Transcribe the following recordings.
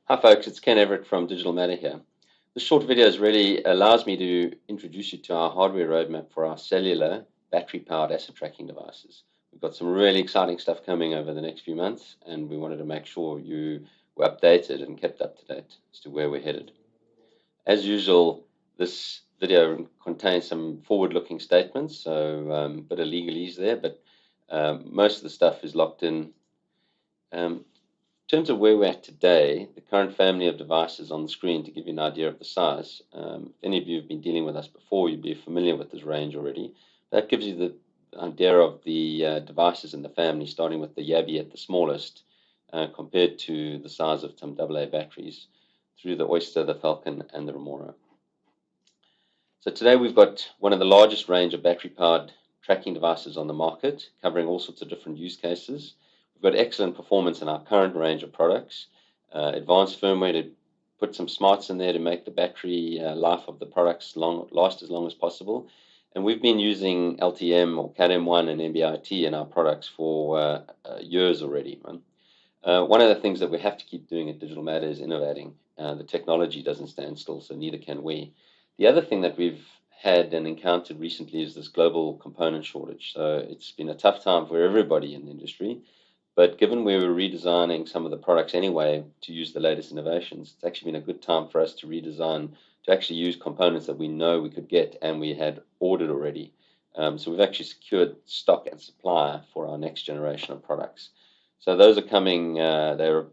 Hi folks, it's Ken Everett from Digital Matter here. This short video really allows me to introduce you to our hardware roadmap for our cellular battery-powered asset tracking devices. We've got some really exciting stuff coming over the next few months, and we wanted to make sure you were updated and kept up to date as to where we're headed. As usual, this video contains some forward-looking statements, so a bit of legalese there, but most of the stuff is locked in. In terms of where we're at today, the current family of devices on the screen to give you an idea of the size. If any of you have been dealing with us before, you'd be familiar with this range already. That gives you the idea of the devices in the family, starting with the Yabby at the smallest, compared to the size of some AA batteries, through the Oyster, the Falcon, and the Remora. So today we've got one of the largest range of battery-powered tracking devices on the market, covering all sorts of different use cases. We've got excellent performance in our current range of products, advanced firmware to put some smarts in there to make the battery life of the products last as long as possible. And we've been using LTM or CAT-M1 and NB-IoT in our products for years already. One of the things that we have to keep doing at Digital Matter is innovating. The technology doesn't stand still, so neither can we. The other thing that we've had and encountered recently is this global component shortage. So it's been a tough time for everybody in the industry. But given we were redesigning some of the products anyway to use the latest innovations, it's actually been a good time for us to redesign, to actually use components that we know we could get and we had ordered already. So we've actually secured stock and supply for our next generation of products. So those are coming,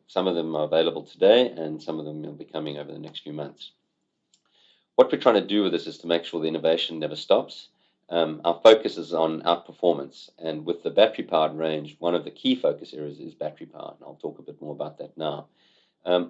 some of them are available today and some of them will be coming over the next few months. What we're trying to do with this is to make sure the innovation never stops. Our focus is on outperformance, and with the battery-powered range, one of the key focus areas is battery power, and I'll talk a bit more about that now.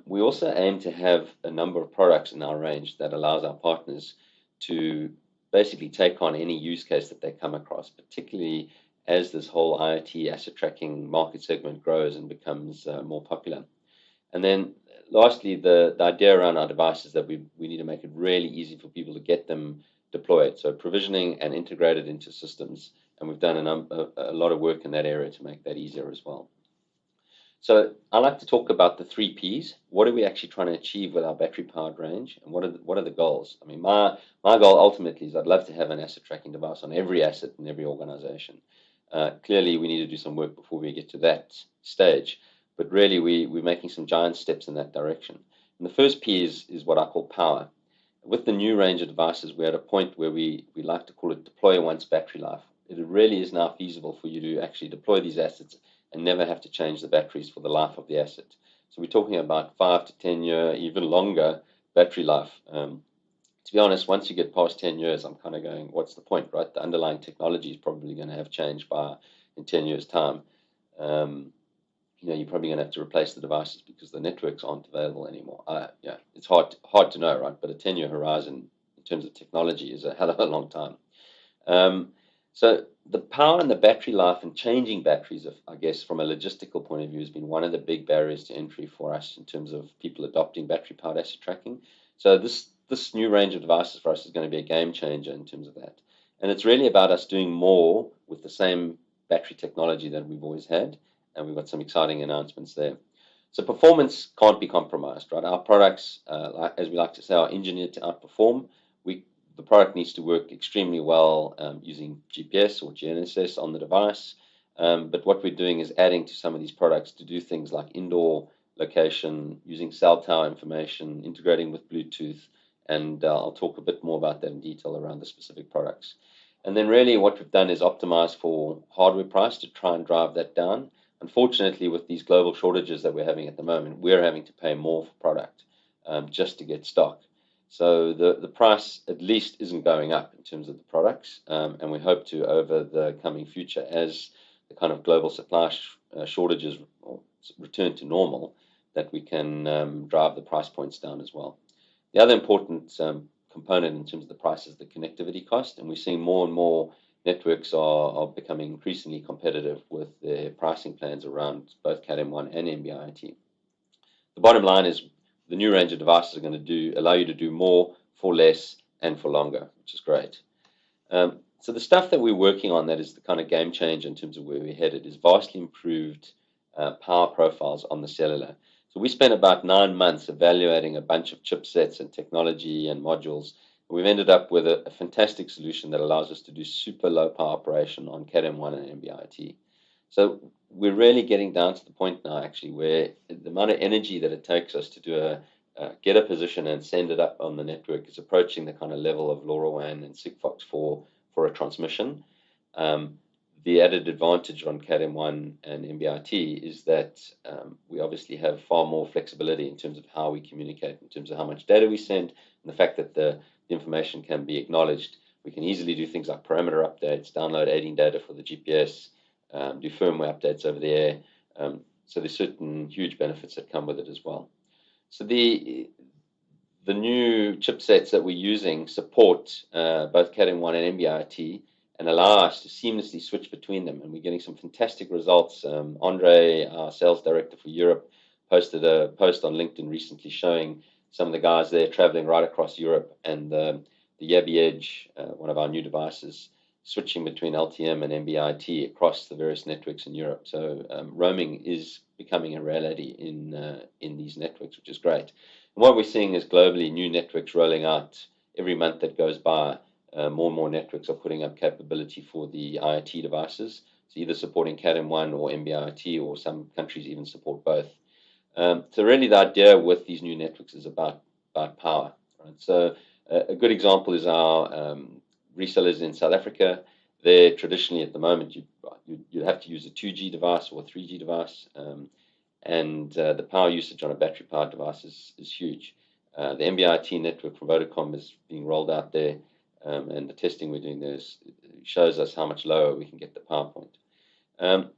We also aim to have a number of products in our range that allows our partners to basically take on any use case that they come across, particularly as this whole IoT asset tracking market segment grows and becomes more popular. And then lastly, the idea around our devices is that we need to make it really easy for people to get them deployed, so provisioning and integrated into systems, and we've done a lot of work in that area to make that easier as well. So I like to talk about the 3 Ps. What are we actually trying to achieve with our battery-powered range, and what are the goals? I mean, my goal ultimately is I'd love to have an asset tracking device on every asset in every organization. Clearly, we need to do some work before we get to that stage, but really we're making some giant steps in that direction. And the first P is what I call power. With the new range of devices, we're at a point where we like to call it deploy once battery life. It really is now feasible for you to actually deploy these assets and never have to change the batteries for the life of the asset. So we're talking about 5 to 10 year, even longer battery life. To be honest, once you get past 10 years, I'm kind of going, what's the point, right? The underlying technology is probably going to have changed in 10 years' time. You're probably going to have to replace the devices because the networks aren't available anymore. It's hard to know, right? But a 10-year horizon in terms of technology is a hell of a long time. So the power and the battery life and changing batteries, I guess, from a logistical point of view, has been one of the big barriers to entry for us in terms of people adopting battery-powered asset tracking. So this new range of devices for us is going to be a game changer in terms of that. And it's really about us doing more with the same battery technology that we've always had. And we've got some exciting announcements there. So performance can't be compromised, right? Our products, as we like to say, are engineered to outperform. The product needs to work extremely well using GPS or GNSS on the device. But what we're doing is adding to some of these products to do things like indoor location, using cell tower information, integrating with Bluetooth, and I'll talk a bit more about that in detail around the specific products. And then really what we've done is optimize for hardware price to try and drive that down. Unfortunately, with these global shortages that we're having at the moment, we're having to pay more for product just to get stock. So the price at least isn't going up in terms of the products, and we hope to over the coming future as the kind of global supply shortages return to normal, that we can drive the price points down as well. The other important component in terms of the price is the connectivity cost, and we're seeing more and more networks are becoming increasingly competitive with their pricing plans around both CAT-M1 and NB-IoT. The bottom line is the new range of devices are going to allow you to do more for less and for longer, which is great. So the stuff that we're working on that is the kind of game changer in terms of where we're headed is vastly improved power profiles on the cellular. So we spent about 9 months evaluating a bunch of chipsets and technology and modules. We've ended up with a fantastic solution that allows us to do super low power operation on CAT-M1 and MBIT. So we're really getting down to the point now, actually, where the amount of energy that it takes us to do get a position and send it up on the network is approaching the kind of level of LoRaWAN and Sigfox for a transmission. Um, the added advantage on CAT-M1 and MBIT is that we obviously have far more flexibility in terms of how we communicate, in terms of how much data we send, and the fact that the information can be acknowledged. We can easily do things like parameter updates, download 18 data for the GPS, do firmware updates over the air. So there's certain huge benefits that come with it as well. So the new chipsets that we're using support both CAT-M1 and MBIT and allow us to seamlessly switch between them. And we're getting some fantastic results. Andre, our sales director for Europe, posted a post on LinkedIn recently showing some of the guys there traveling right across Europe and the Yabby Edge, one of our new devices, switching between LTM and MBIT across the various networks in Europe. So roaming is becoming a reality in these networks, which is great. And what we're seeing is globally new networks rolling out every month that goes by. More and more networks are putting up capability for the IoT devices, so either supporting CAT-M1 or MBIT, or some countries even support both. So really the idea with these new networks is about power. Right? So a good example is our resellers in South Africa. They're traditionally at the moment you'd have to use a 2G device or a 3G device, and the power usage on a battery-powered device is huge. The MBIT network from Vodacom is being rolled out there, and the testing we're doing there shows us how much lower we can get the power point.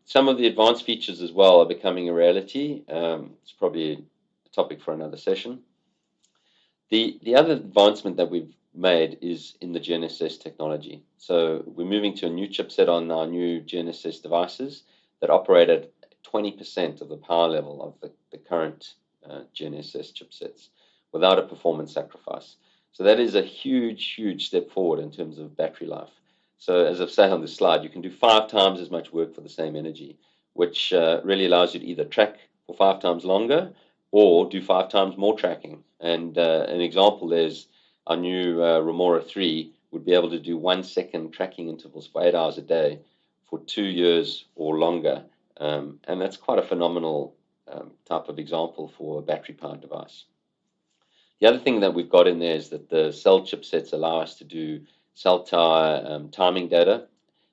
Some of the advanced features as well are becoming a reality. It's probably a topic for another session. The other advancement that we've made is in the GNSS technology. So we're moving to a new chipset on our new GNSS devices that operate at 20% of the power level of the current GNSS chipsets without a performance sacrifice. So that is a huge, huge step forward in terms of battery life. So as I've said on this slide, you can do 5 times as much work for the same energy, which really allows you to either track for 5 times longer or do 5 times more tracking. And an example is our new Remora 3 would be able to do 1-second tracking intervals for 8 hours a day for 2 years or longer. And that's quite a phenomenal type of example for a battery-powered device. The other thing that we've got in there is that the cell chipsets allow us to do cell tower timing data,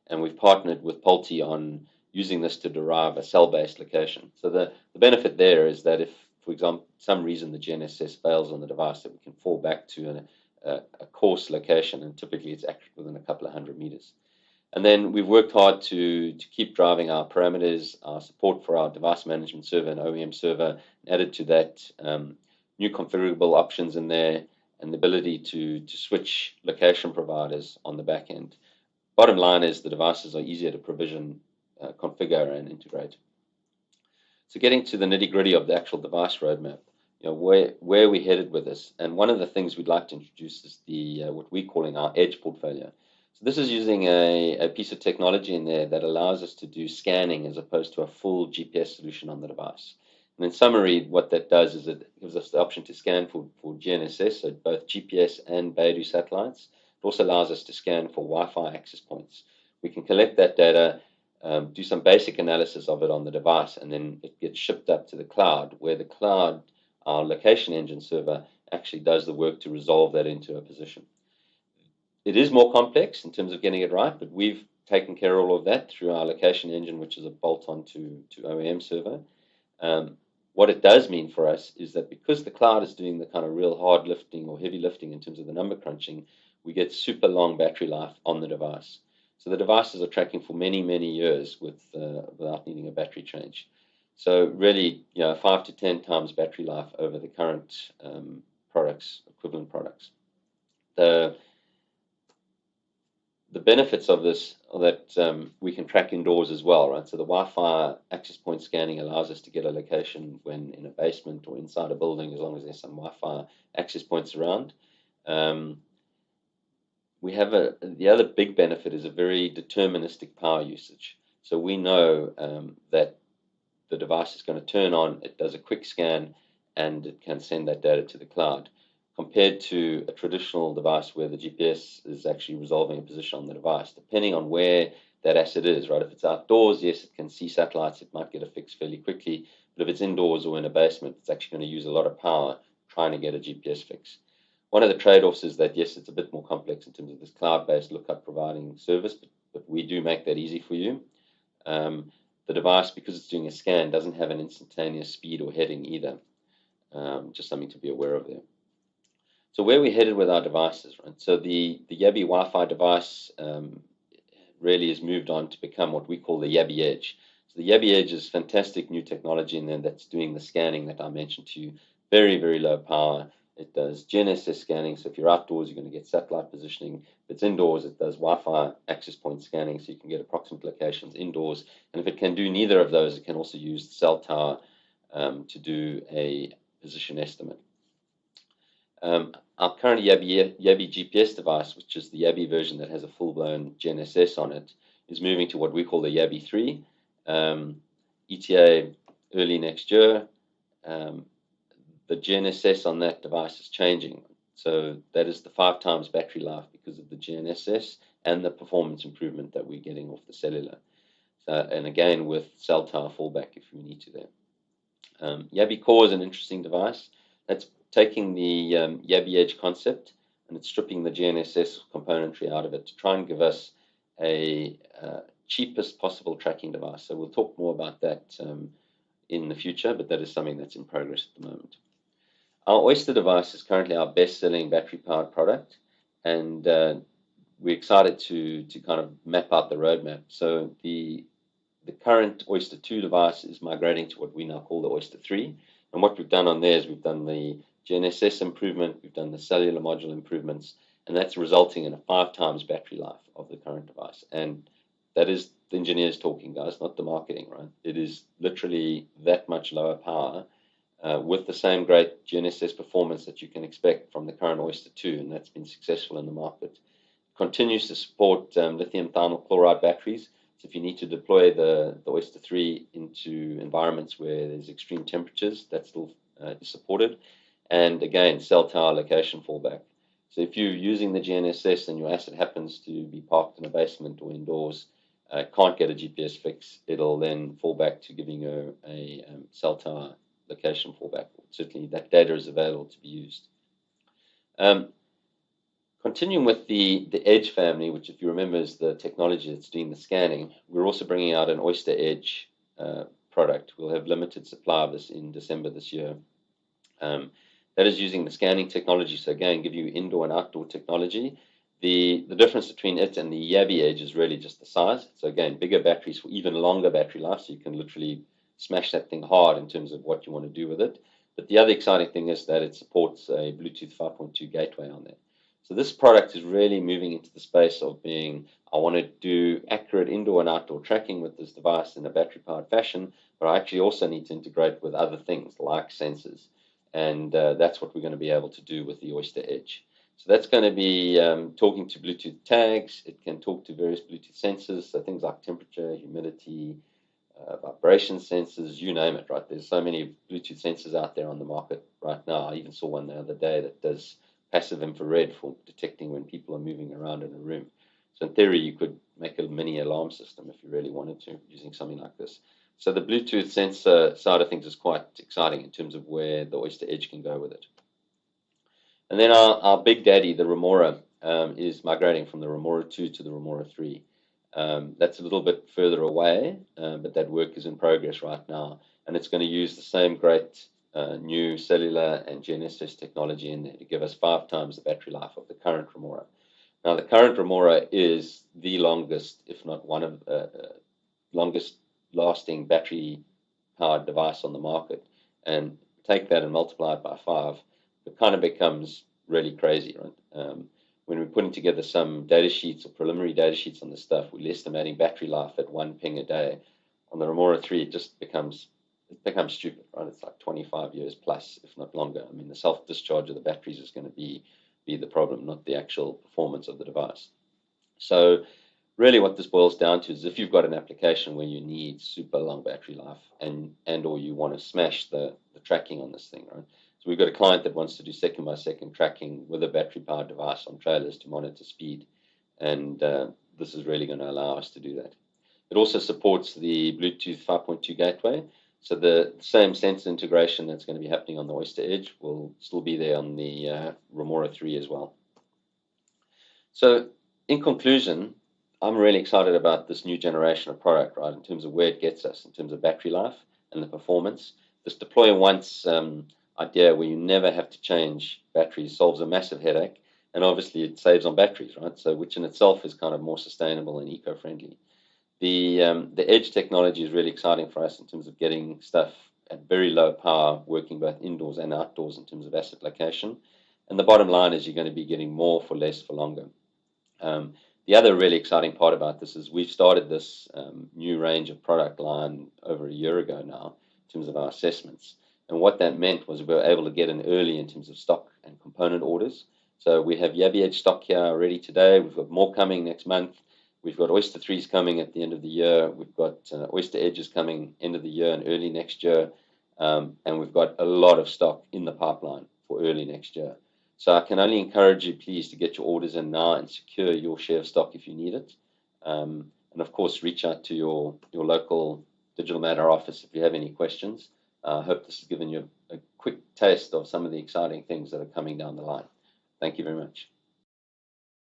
and we've partnered with Pulte on using this to derive a cell-based location. So the benefit there is that if, for example, some reason the GNSS fails on the device, that we can fall back to a coarse location, and typically it's accurate within a couple of 100 meters. And then we've worked hard to keep driving our parameters, our support for our device management server and OEM server, added to that new configurable options in there, and the ability to switch location providers on the back end. Bottom line is the devices are easier to provision, configure, and integrate. So getting to the nitty-gritty of the actual device roadmap, where are we headed with this? And one of the things we'd like to introduce is the what we're calling our edge portfolio. So this is using a piece of technology in there that allows us to do scanning as opposed to a full GPS solution on the device. And in summary, what that does is it gives us the option to scan for GNSS, so both GPS and Beidou satellites. It also allows us to scan for Wi-Fi access points. We can collect that data, do some basic analysis of it on the device, and then it gets shipped up to the cloud, where the cloud, our location engine server, actually does the work to resolve that into a position. It is more complex in terms of getting it right, but we've taken care of all of that through our location engine, which is a bolt-on to OEM server. What it does mean for us is that because the cloud is doing the kind of real hard lifting or heavy lifting in terms of the number crunching, we get super long battery life on the device. So the devices are tracking for many, many years without needing a battery change. So really, 5 to 10 times battery life over the current equivalent products. The benefits of this are that we can track indoors as well, right? So the Wi-Fi access point scanning allows us to get a location when in a basement or inside a building, as long as there's some Wi-Fi access points around. We have the other big benefit is a very deterministic power usage. So we know that the device is going to turn on, it does a quick scan, and it can send that data to the cloud, compared to a traditional device where the GPS is actually resolving a position on the device, depending on where that asset is, right? If it's outdoors, yes, it can see satellites, it might get a fix fairly quickly, but if it's indoors or in a basement, it's actually going to use a lot of power trying to get a GPS fix. One of the trade-offs is that, yes, it's a bit more complex in terms of this cloud-based lookup providing service, but we do make that easy for you. The device, because it's doing a scan, doesn't have an instantaneous speed or heading either. Just something to be aware of there. So where we headed with our devices, right? So the Yabby Wi-Fi device really has moved on to become what we call the Yabby Edge. So the Yabby Edge is fantastic new technology in there that's doing the scanning that I mentioned to you. Very, very low power. It does GNSS scanning, so if you're outdoors, you're going to get satellite positioning. If it's indoors, it does Wi-Fi access point scanning, so you can get approximate locations indoors. And if it can do neither of those, it can also use the cell tower to do a position estimate. Our current Yabby GPS device, which is the Yabby version that has a full-blown GNSS on it, is moving to what we call the Yabby 3. ETA early next year. The GNSS on that device is changing. So that is the 5 times battery life because of the GNSS and the performance improvement that we're getting off the cellular. And again, with cell tower fallback if we need to there. Yabby Core is an interesting device. That's taking the Yabby Edge concept and it's stripping the GNSS componentry out of it to try and give us a cheapest possible tracking device. So we'll talk more about that in the future, but that is something that's in progress at the moment. Our Oyster device is currently our best-selling battery-powered product, and we're excited to kind of map out the roadmap. So the current Oyster 2 device is migrating to what we now call the Oyster 3, and what we've done on there is we've done the GNSS improvement, we've done the cellular module improvements, and that's resulting in a 5 times battery life of the current device. And that is the engineers talking, guys, not the marketing, right? It is literally that much lower power with the same great GNSS performance that you can expect from the current Oyster 2, and that's been successful in the market. It continues to support lithium thionyl chloride batteries, so if you need to deploy the Oyster 3 into environments where there's extreme temperatures, that still is supported. And again, cell tower location fallback. So if you're using the GNSS and your asset happens to be parked in a basement or indoors, can't get a GPS fix, it'll then fall back to giving you a cell tower location fallback. Certainly that data is available to be used. Continuing with the Edge family, which if you remember is the technology that's doing the scanning, we're also bringing out an Oyster Edge product. We'll have limited supply of this in December this year. That is using the scanning technology, so again, give you indoor and outdoor technology. The difference between it and the Yabby Edge is really just the size. So again, bigger batteries for even longer battery life, so you can literally smash that thing hard in terms of what you want to do with it. But the other exciting thing is that it supports a Bluetooth 5.2 gateway on there. So this product is really moving into the space of being, I want to do accurate indoor and outdoor tracking with this device in a battery-powered fashion, but I actually also need to integrate with other things like sensors. And that's what we're going to be able to do with the Oyster Edge. So that's going to be talking to Bluetooth tags. It can talk to various Bluetooth sensors, so things like temperature, humidity, vibration sensors, you name it, right? There's so many Bluetooth sensors out there on the market right now. I even saw one the other day that does passive infrared for detecting when people are moving around in a room. So in theory, you could make a mini alarm system if you really wanted to, using something like this. So the Bluetooth sensor side of things is quite exciting in terms of where the Oyster Edge can go with it. And then our big daddy, the Remora, is migrating from the Remora 2 to the Remora 3. That's a little bit further away, but that work is in progress right now. And it's going to use the same great new cellular and GNSS technology in there to give us 5 times the battery life of the current Remora. Now, the current Remora is the longest, if not one of the longest lasting battery-powered device on the market. And take that and multiply it by 5, it kind of becomes really crazy, right? When we're putting together some data sheets or preliminary data sheets on this stuff, we're estimating battery life at 1 ping a day. On the Remora 3, it just becomes stupid, right? It's like 25 years plus, if not longer. I mean, the self-discharge of the batteries is going to be the problem, not the actual performance of the device. So really what this boils down to is if you've got an application where you need super long battery life and or you want to smash the tracking on this thing, right? So we've got a client that wants to do second by second tracking with a battery powered device on trailers to monitor speed, and this is really going to allow us to do that. It also supports the Bluetooth 5.2 gateway, so the same sensor integration that's going to be happening on the Oyster Edge will still be there on the Remora 3 as well. So, in conclusion, I'm really excited about this new generation of product, right, in terms of where it gets us, in terms of battery life and the performance. This deploy once idea where you never have to change batteries solves a massive headache, and obviously it saves on batteries, right? So, which in itself is kind of more sustainable and eco-friendly. The edge technology is really exciting for us in terms of getting stuff at very low power, working both indoors and outdoors in terms of asset location. And the bottom line is you're going to be getting more for less for longer. The other really exciting part about this is we've started this new range of product line over a year ago now in terms of our assessments. And what that meant was we were able to get in early in terms of stock and component orders. So we have Yabby Edge stock here already today. We've got more coming next month. We've got Oyster 3s coming at the end of the year. We've got Oyster Edges coming end of the year and early next year. And we've got a lot of stock in the pipeline for early next year. So I can only encourage you, please, to get your orders in now and secure your share of stock if you need it. And of course, reach out to your local Digital Matter office if you have any questions. I hope this has given you a quick taste of some of the exciting things that are coming down the line. Thank you very much.